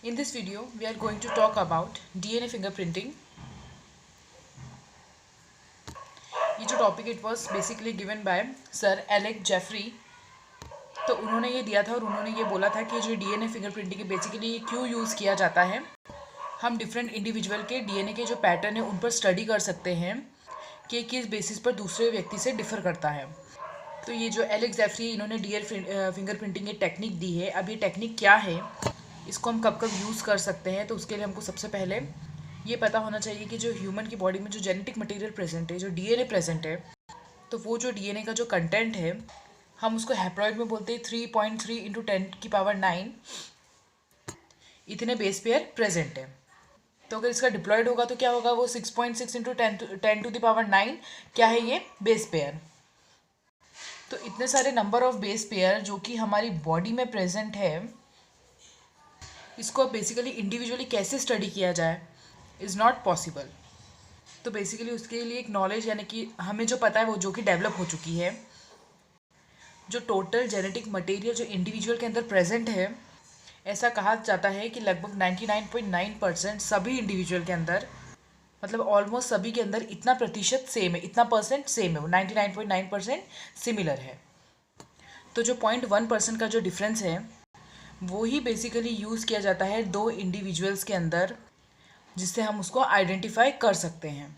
In this video, we are going to talk about DNA fingerprinting. ये जो topic it was basically given by sir Alec Jeffrey. तो उन्होंने ये दिया था और उन्होंने ये बोला था कि जो डीएनए फिंगरप्रिंटिंग बेसिकली क्यों यूज़ किया जाता है। हम डिफरेंट इंडिविजुअल के डीएनए के जो पैटर्न है उन पर स्टडी कर सकते हैं कि किस बेसिस पर दूसरे व्यक्ति से डिफ़र करता है। तो ये जो एलेक जेफरी इन्होंने डीएनए फिंगरप्रिंटिंग की टेक्निक दी है। अब ये टेक्निक क्या है, इसको हम कब कब यूज़ कर सकते हैं, तो उसके लिए हमको सबसे पहले ये पता होना चाहिए कि जो ह्यूमन की बॉडी में जो जेनेटिक मटेरियल प्रेजेंट है, जो डीएनए प्रेजेंट है, तो वो जो डीएनए का जो कंटेंट है हम उसको हैप्लॉइड में बोलते हैं 3.3 इंटू 10⁹ इतने बेस पेयर प्रेजेंट है। तो अगर इसका डिप्लॉयड होगा तो क्या होगा, वो 6.6 इंटू 10⁹ क्या है ये बेस पेयर। तो इतने सारे नंबर ऑफ बेस पेयर जो कि हमारी बॉडी में प्रेजेंट है, इसको बेसिकली इंडिविजुअली कैसे स्टडी किया जाए इज़ नॉट पॉसिबल। तो बेसिकली उसके लिए एक नॉलेज यानी कि हमें जो पता है वो जो कि डेवलप हो चुकी है। जो टोटल जेनेटिक मटेरियल जो इंडिविजुअल के अंदर प्रेजेंट है, ऐसा कहा जाता है कि लगभग 99.9% सभी इंडिविजुअल के अंदर, मतलब ऑलमोस्ट सभी के अंदर इतना प्रतिशत सेम है, इतना परसेंट सेम है, वो 99.9% सिमिलर है। तो जो 0.1% का जो डिफरेंस है वो ही बेसिकली यूज़ किया जाता है दो इंडिविजुअल्स के अंदर, जिससे हम उसको आइडेंटिफाई कर सकते हैं।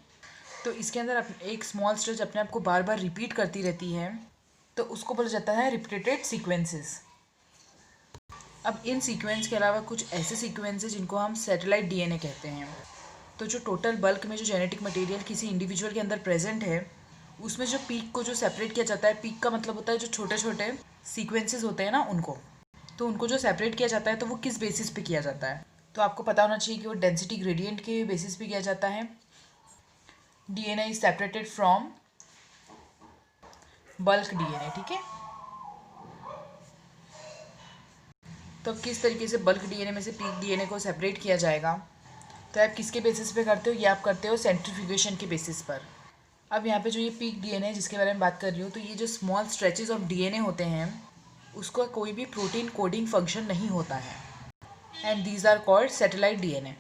तो इसके अंदर एक स्मॉल स्ट्रेच अपने आप को बार बार रिपीट करती रहती है, तो उसको बोला जाता है रिपीटेड सीक्वेंसेस। अब इन सीक्वेंस के अलावा कुछ ऐसे सीक्वेंसेस जिनको हम सैटेलाइट डीएनए कहते हैं। तो जो टोटल बल्क में जो जेनेटिक मटेरियल किसी इंडिविजुअल के अंदर प्रेजेंट है, उसमें जो पीक को जो सेपरेट किया जाता है, पीक का मतलब होता है जो छोटे छोटे सीक्वेंसेस होते हैं ना उनको, तो उनको जो सेपरेट किया जाता है तो वो किस बेसिस पे किया जाता है। तो आपको पता होना चाहिए कि वो डेंसिटी ग्रेडियंट के बेसिस पे किया जाता है। DNA is separated from bulk DNA, ठीक है। तो अब किस तरीके से बल्क डीएनए में से पीक डीएनए को सेपरेट किया जाएगा, तो आप किसके बेसिस पे करते हो, ये आप करते हो सेंट्रीफ्यूगेशन के बेसिस पर। अब यहाँ पे जो ये पीक डीएनए है जिसके बारे में बात कर रही हूँ, तो ये जो स्मॉल स्ट्रेचेस ऑफ डीएनए होते हैं उसका कोई भी प्रोटीन कोडिंग फंक्शन नहीं होता है, and these are called satellite DNA.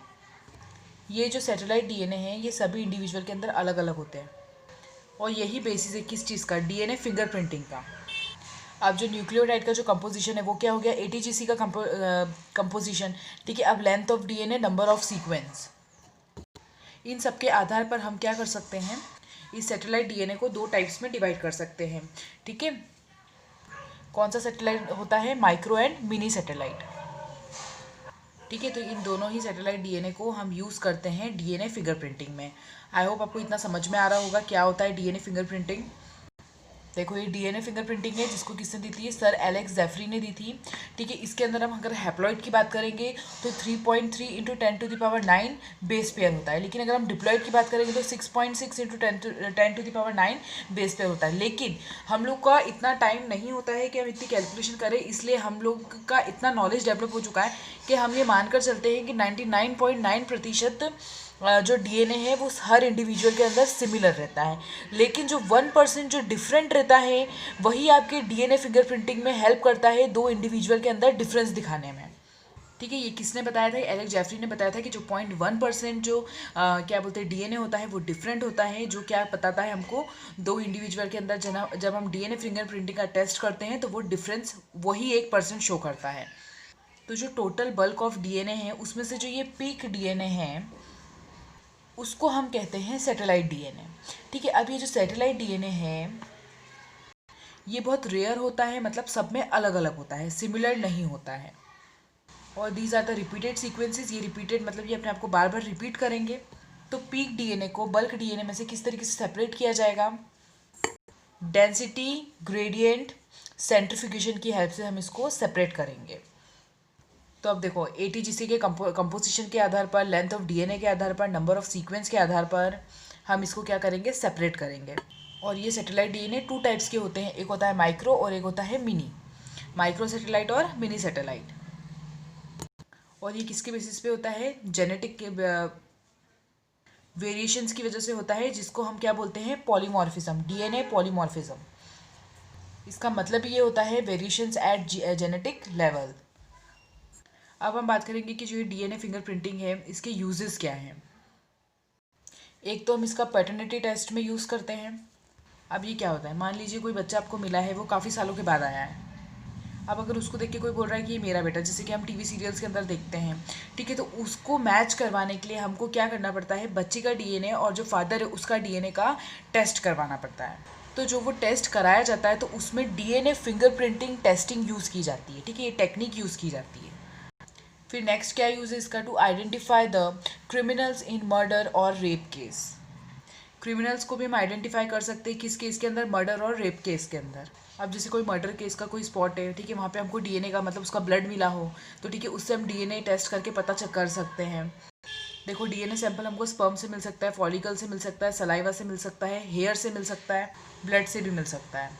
ये जो सैटेलाइट डीएनए है ये सभी इंडिविजुअल के अंदर अलग अलग होते हैं, और यही बेसिस है किस चीज़ का, डीएनए फिंगरप्रिंटिंग का। अब जो न्यूक्लियोटाइड का जो कंपोजिशन है वो क्या हो गया, एटीजीसी का कंपोजिशन, ठीक है। अब length of DNA, number of sequence, इन सब के आधार पर हम क्या कर सकते हैं, इस सैटेलाइट डीएनए को दो टाइप्स में डिवाइड कर सकते हैं, ठीक है। कौन सा सैटेलाइट होता है, माइक्रो एंड मिनी सैटेलाइट, ठीक है। तो इन दोनों ही सैटेलाइट डीएनए को हम यूज़ करते हैं डीएनए फिंगरप्रिंटिंग में। आई होप आपको इतना समझ में आ रहा होगा क्या होता है डीएनए फिंगरप्रिंटिंग। देखो ये डीएनए फिंगरप्रिंटिंग है जिसको किसने दी थी, सर एलेक जेफरी ने दी थी, ठीक है। इसके अंदर हम अगर हैप्लॉइड की बात करेंगे तो 3.3 इंटू 10⁹ बेस पेयर होता है, लेकिन अगर हम डिप्लॉइड की बात करेंगे तो 6.6 इंटू 10⁹ बेस पेयर होता है। लेकिन हम लोग का इतना टाइम नहीं होता है कि हम इतनी कैलकुलेशन करें, इसलिए हम लोग का इतना नॉलेज डेवलप हो चुका है कि हम ये मानकर चलते हैं कि 99.9% जो डीएनए है वो हर इंडिविजुअल के अंदर सिमिलर रहता है, लेकिन जो 1% जो डिफरेंट रहता है वही आपके डीएनए फिंगरप्रिंटिंग में हेल्प करता है दो इंडिविजुअल के अंदर डिफरेंस दिखाने में, ठीक है। ये किसने बताया था, एलेक जेफरी ने बताया था कि जो 0.1% जो क्या बोलते हैं डीएनए होता है वो डिफरेंट होता है, जो क्या बताता है हमको दो इंडिविजुअल के अंदर जब हम डीएनए फिंगरप्रिंटिंग का टेस्ट करते हैं तो वो डिफरेंस वही 1% शो करता है। तो जो टोटल बल्क ऑफ डीएनए है उसमें से जो ये पीक डीएनए है उसको हम कहते हैं सैटेलाइट डीएनए, ठीक है। अब ये जो सैटेलाइट डीएनए है ये बहुत रेयर होता है, मतलब सब में अलग अलग होता है, सिमिलर नहीं होता है। और these are the repeated sequences, ये रिपीटेड मतलब ये अपने आप को बार बार रिपीट करेंगे। तो पीक डीएनए को बल्क डीएनए में से किस तरीके से सेपरेट किया जाएगा, डेंसिटी ग्रेडियंट सेंट्रीफ्यूगेशन की हेल्प से हम इसको सेपरेट करेंगे। तो अब देखो एटीजीसी के कंपोजिशन के आधार पर, लेंथ ऑफ डीएनए के आधार पर, नंबर ऑफ सीक्वेंस के आधार पर हम इसको क्या करेंगे, सेपरेट करेंगे। और ये सैटेलाइट डीएनए टू टाइप्स के होते हैं, एक होता है माइक्रो और एक होता है मिनी, माइक्रो सैटेलाइट और मिनी सैटेलाइट। और ये किसके बेसिस पे होता है, जेनेटिक के वेरिएशंस की वजह से होता है, जिसको हम क्या बोलते हैं, पॉलीमॉर्फिज्म, डीएनए पॉलीमॉर्फिज्म। इसका मतलब ये होता है वेरिएशंस एट जेनेटिक लेवल। अब हम बात करेंगे कि जो ये डीएनए फिंगरप्रिंटिंग है इसके यूजेस क्या हैं। एक तो हम इसका पैटर्निटी टेस्ट में यूज़ करते हैं। अब ये क्या होता है, मान लीजिए कोई बच्चा आपको मिला है, वो काफ़ी सालों के बाद आया है। अब अगर उसको देख के कोई बोल रहा है कि ये मेरा बेटा, जैसे कि हम टीवी सीरियल्स के अंदर देखते हैं, ठीक है, तो उसको मैच करवाने के लिए हमको क्या करना पड़ता है, बच्चे का डीएनए और जो फादर है उसका डीएनए का टेस्ट करवाना पड़ता है। तो जो वो टेस्ट कराया जाता है तो उसमें डीएनए फिंगरप्रिंटिंग टेस्टिंग यूज़ की जाती है, ठीक है, ये टेक्निक यूज़ की जाती है। फिर नेक्स्ट क्या यूज़ है इसका, to identify the criminals in murder और रेप केस। क्रिमिनल्स को भी हम आइडेंटिफाई कर सकते हैं किस केस के अंदर, मर्डर और रेप केस के अंदर। अब जैसे कोई मर्डर केस का कोई स्पॉट है, ठीक है, वहाँ पे हमको डीएनए का मतलब उसका ब्लड मिला हो, तो ठीक है, उससे हम डीएनए टेस्ट करके पता चेक कर सकते हैं। देखो डीएनए सैंपल हमको स्पर्म से मिल सकता है, फॉलिकल से मिल सकता है, सलाइवा से मिल सकता है, हेयर से मिल सकता है, ब्लड से भी मिल सकता है।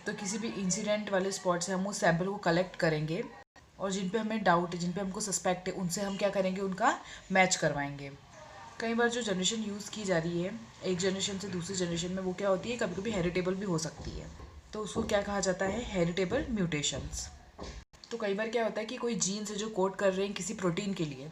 तो किसी भी इंसिडेंट वाले स्पॉट से हम उस सैंपल को कलेक्ट करेंगे और जिन पे हमें डाउट है, जिन पे हमको सस्पेक्ट है, उनसे हम क्या करेंगे, उनका मैच करवाएंगे। कई बार जो जनरेशन यूज़ की जा रही है एक जनरेशन से दूसरी जनरेशन में, वो क्या होती है, कभी कभी हेरिटेबल भी हो सकती है। तो उसको क्या कहा जाता है, हेरिटेबल म्यूटेशंस। तो कई बार क्या होता है कि कोई जीन्स है जो कोड कर रहे हैं किसी प्रोटीन के लिए,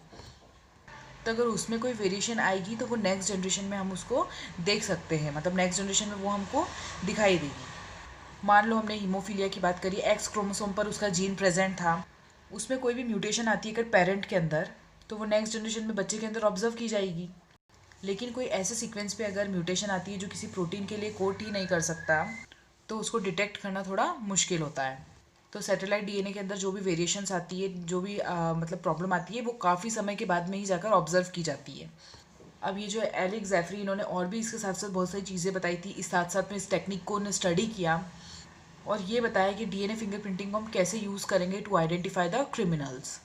तो अगर उसमें कोई वेरिएशन आएगी तो वो नेक्स्ट जनरेशन में हम उसको देख सकते हैं, मतलब नेक्स्ट जनरेशन में वो हमको दिखाई देगी। मान लो हमने हीमोफीलिया की बात करी, एक्स क्रोमोसोम पर उसका जीन प्रेजेंट था, उसमें कोई भी म्यूटेशन आती है अगर पेरेंट के अंदर, तो वो नेक्स्ट जनरेशन में बच्चे के अंदर ऑब्जर्व की जाएगी। लेकिन कोई ऐसे सीक्वेंस पे अगर म्यूटेशन आती है जो किसी प्रोटीन के लिए कोड ही नहीं कर सकता, तो उसको डिटेक्ट करना थोड़ा मुश्किल होता है। तो सैटेलाइट डीएनए के अंदर जो भी वेरिएशंस आती है, जो भी मतलब प्रॉब्लम आती है, वो काफ़ी समय के बाद में ही जाकर ऑब्जर्व की जाती है। अब ये जो एलेक्स ज़ेफरी, इन्होंने और भी इसके साथ साथ बहुत सारी चीज़ें बताई थी, इस साथ साथ में इस टेक्निक को उन्होंने स्टडी किया और ये बताया कि डीएनए फिंगरप्रिंटिंग को हम कैसे यूज़ करेंगे टू आइडेंटिफाई द क्रिमिनल्स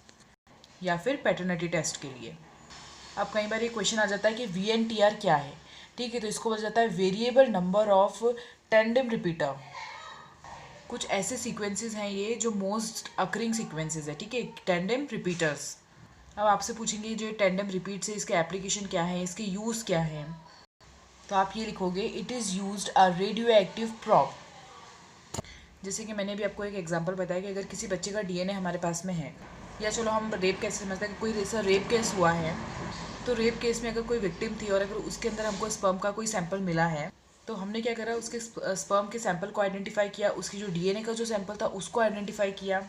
या फिर पैटर्निटी टेस्ट के लिए। अब कई बार ये क्वेश्चन आ जाता है कि VNTR क्या है, ठीक है, तो इसको बोला जाता है variable number of tandem repeater. कुछ ऐसे सीक्वेंसेस हैं ये जो मोस्ट अकरिंग सीक्वेंसेस है, ठीक है, टेंडम रिपीटर्स। अब आपसे पूछेंगे जो टेंडम रिपीट्स है इसके एप्लीकेशन क्या है, इसके यूज़ क्या है, तो आप ये लिखोगे, it is used a radio active prop. जैसे कि मैंने भी आपको एक एग्जांपल बताया कि अगर किसी बच्चे का डीएनए हमारे पास में है, या चलो हम रेप केस समझते हैं कि कोई ऐसा रेप केस हुआ है, तो रेप केस में अगर कोई विक्टिम थी और अगर उसके अंदर हमको स्पर्म का कोई सैंपल मिला है, तो हमने क्या करा, उसके स्पर्म के सैंपल को आइडेंटिफाई किया, उसकी जो डीएनए का जो सैंपल था उसको आइडेंटिफाई किया।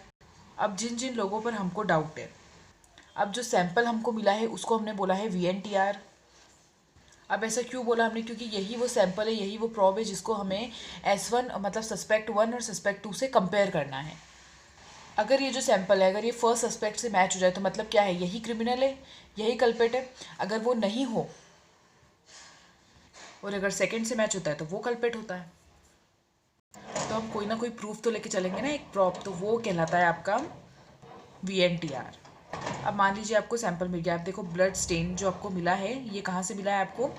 अब जिन जिन लोगों पर हमको डाउट है, अब जो सैंपल हमको मिला है उसको हमने बोला है VNTR। अब ऐसा क्यों बोला हमने, क्योंकि यही वो सैंपल है, यही वो प्रॉब है जिसको हमें S1 मतलब सस्पेक्ट 1 और सस्पेक्ट 2 से कंपेयर करना है। अगर ये जो सैंपल है, अगर ये फर्स्ट सस्पेक्ट से मैच हो जाए तो मतलब क्या है, यही क्रिमिनल है, यही कल्पेट है। अगर वो नहीं हो और अगर सेकंड से मैच होता है तो वो कल्पेट होता है। तो हम कोई ना कोई प्रूफ तो लेके चलेंगे ना, एक प्रॉप, तो वो कहलाता है आपका VNTR। अब मान लीजिए आपको सैंपल मिल गया, आप देखो ब्लड स्टेन जो आपको मिला है ये कहाँ से मिला है आपको,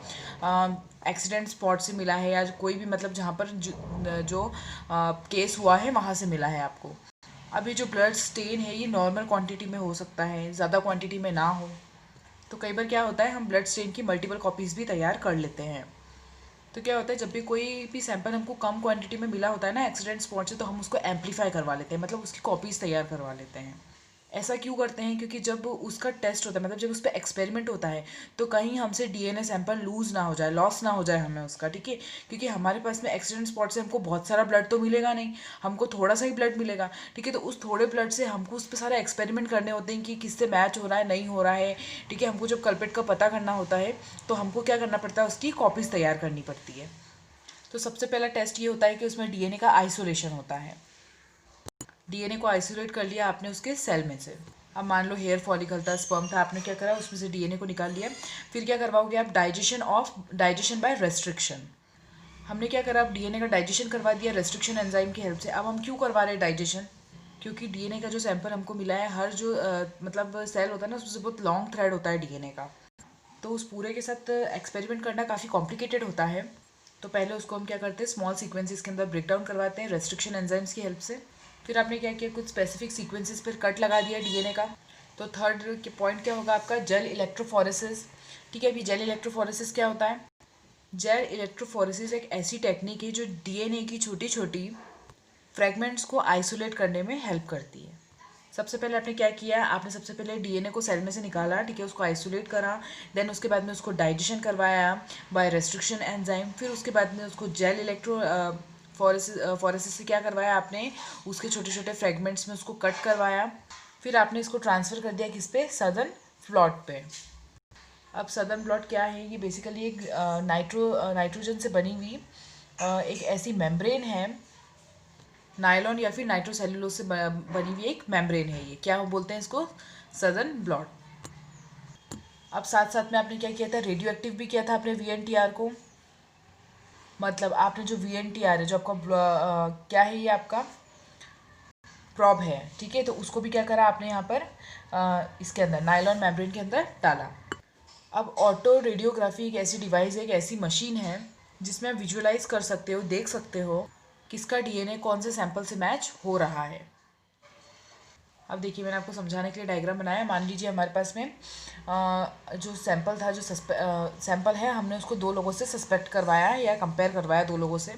एक्सीडेंट स्पॉट से मिला है या कोई भी मतलब जहाँ पर जो केस हुआ है वहाँ से मिला है आपको। अब ये जो ब्लड स्टेन है ये नॉर्मल क्वांटिटी में हो सकता है, ज़्यादा क्वांटिटी में ना हो। तो कई बार क्या होता है, हम ब्लड स्टेन की मल्टीपल कॉपीज़ भी तैयार कर लेते हैं। तो क्या होता है, जब भी कोई भी सैंपल हमको कम क्वांटिटी में मिला होता है ना एक्सीडेंट स्पॉट से, तो हम उसको एम्पलीफाई करवा लेते हैं, मतलब उसकी कॉपीज़ तैयार करवा लेते हैं। ऐसा क्यों करते हैं, क्योंकि जब उसका टेस्ट होता है, मतलब जब उस पर एक्सपेरिमेंट होता है, तो कहीं हमसे डीएनए सैंपल लूज़ ना हो जाए, लॉस ना हो जाए हमें उसका, ठीक है, क्योंकि हमारे पास में एक्सीडेंट स्पॉट से हमको बहुत सारा ब्लड तो मिलेगा नहीं, हमको थोड़ा सा ही ब्लड मिलेगा, ठीक है, तो उस थोड़े ब्लड से हमको उस पर सारा एक्सपेरिमेंट करने होते हैं कि किससे मैच हो रहा है, नहीं हो रहा है, ठीक है, हमको जब कल्पेट का पता करना होता है तो हमको क्या करना पड़ता है, उसकी कॉपीज़ तैयार करनी पड़ती है। तो सबसे पहला टेस्ट ये होता है कि उसमें डीएनए का आइसोलेशन होता है। डीएनए को आइसोलेट कर लिया आपने उसके सेल में से। अब मान लो हेयर फॉलिकल था, स्पर्म था, आपने क्या करा, उसमें से डीएनए को निकाल लिया। फिर क्या करवाओगे आप, डाइजेशन बाय रेस्ट्रिक्शन। हमने क्या करा, अब डीएनए का डाइजेशन करवा दिया रेस्ट्रिक्शन एंजाइम की हेल्प से। अब हम क्यों करवा रहे हैं डाइजेशन, क्योंकि डीएनए का जो सैंपल हमको मिला है, हर जो मतलब सेल होता है ना, उसमें से बहुत लॉन्ग थ्रेड होता है डीएनए का। तो उस पूरे के साथ एक्सपेरिमेंट करना काफ़ी कॉम्प्लिकेटेड होता है। तो पहले उसको हम क्या करते हैं, स्मॉल सीक्वेंसेस के अंदर ब्रेक डाउन करवाते हैं रेस्ट्रिक्शन एंजाइम्स की हेल्प से। फिर आपने क्या किया, कुछ स्पेसिफिक सीक्वेंसेस पर कट लगा दिया डीएनए का। तो थर्ड के पॉइंट क्या होगा आपका, जेल इलेक्ट्रोफोरेसिस। ठीक है, अभी जेल इलेक्ट्रोफोरेसिस क्या होता है, जेल इलेक्ट्रोफोरेसिस एक ऐसी टेक्निक है जो डीएनए की छोटी छोटी फ्रेगमेंट्स को आइसोलेट करने में हेल्प करती है। सबसे पहले आपने क्या किया, आपने सबसे पहले डीएनए को सेल में से निकाला, ठीक है, उसको आइसोलेट करा, देन उसके बाद में उसको डाइजेशन करवाया बाय रेस्ट्रिक्शन एंजाइम, फिर उसके बाद में उसको जेल इलेक्ट्रो फॉरेसिस से क्या करवाया आपने, उसके छोटे छोटे फ्रेगमेंट्स में उसको कट करवाया, फिर आपने इसको ट्रांसफ़र कर दिया किस पे, सदर्न ब्लॉट पे। अब सदर्न ब्लॉट क्या है, ये बेसिकली एक नाइट्रोजन से बनी हुई एक ऐसी मेम्ब्रेन है, नायलॉन या फिर नाइट्रोसेल्युलोज से बनी हुई एक मेम्ब्रेन है। ये क्या बोलते हैं इसको, सदर्न ब्लॉट। अब साथ साथ में आपने क्या किया था, रेडियो एक्टिव भी किया था आपने वीएनटीआर को, मतलब आपने जो वीएनटीआर है जो आपका क्या है, ये आपका प्रॉब है, ठीक है, तो उसको भी क्या करा आपने यहाँ पर इसके अंदर नायलॉन मेम्ब्रेन के अंदर डाला। अब ऑटो रेडियोग्राफी एक ऐसी डिवाइस है, एक ऐसी मशीन है जिसमें आप विजुअलाइज कर सकते हो, देख सकते हो किसका डीएनए कौन से सैंपल से मैच हो रहा है। अब देखिए मैंने आपको समझाने के लिए डायग्राम बनाया। मान लीजिए हमारे पास में जो सैंपल था, जो सैंपल है, हमने उसको दो लोगों से सस्पेक्ट करवाया है या कंपेयर करवाया दो लोगों से।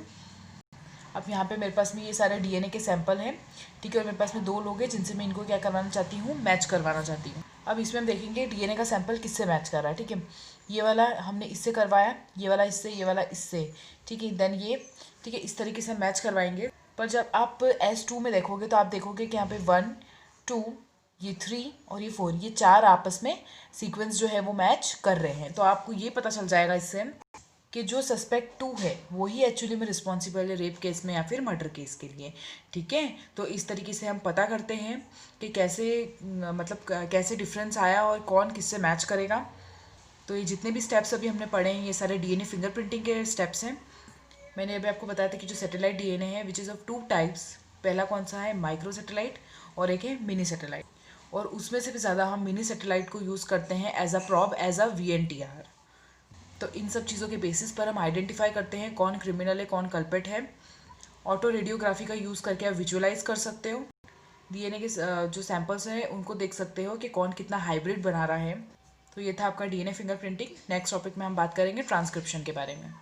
अब यहाँ पे मेरे पास में ये सारे डीएनए के सैंपल हैं, ठीक है, और मेरे पास में दो लोग हैं जिनसे मैं इनको क्या करवाना चाहती हूँ, मैच करवाना चाहती हूँ। अब इसमें हम देखेंगे डीएनए का सैंपल किससे मैच कर रहा है, ठीक है, ये वाला हमने इससे करवाया, ये वाला इससे, ये वाला इससे, ठीक है, देन ये, ठीक है, इस तरीके से मैच करवाएंगे। पर जब आप S2 में देखोगे तो आप देखोगे कि यहाँ पे 1 2 ये 3 और ये 4, ये चार आपस में सीक्वेंस जो है वो मैच कर रहे हैं। तो आपको ये पता चल जाएगा इससे कि जो सस्पेक्ट 2 है वही एक्चुअली में रिस्पॉन्सिबल है रेप केस में या फिर मर्डर केस के लिए, ठीक है। तो इस तरीके से हम पता करते हैं कि कैसे मतलब कैसे डिफरेंस आया और कौन किससे मैच करेगा। तो ये जितने भी स्टेप्स अभी हमने पढ़े हैं ये सारे डीएनए फिंगरप्रिंटिंग के स्टेप्स हैं। मैंने अभी आपको बताया था कि जो सैटेलाइट डीएनए है विच इज़ ऑफ 2 टाइप्स, पहला कौन सा है, माइक्रो सैटेलाइट, और एक है मिनी सैटेलाइट, और उसमें से भी ज़्यादा हम मिनी सैटेलाइट को यूज़ करते हैं as a probe, as a VNTR. तो इन सब चीज़ों के बेसिस पर हम आइडेंटिफाई करते हैं कौन क्रिमिनल है, कौन कल्पेट है। ऑटो रेडियोग्राफी का यूज़ करके आप विजुअलाइज कर सकते हो, डीएनए के जो सैंपल्स हैं उनको देख सकते हो कि कौन कितना हाइब्रिड बना रहा है। तो ये था आपका डीएनए फिंगरप्रिंटिंग। नेक्स्ट टॉपिक में हम बात करेंगे ट्रांसक्रिप्शन के बारे में।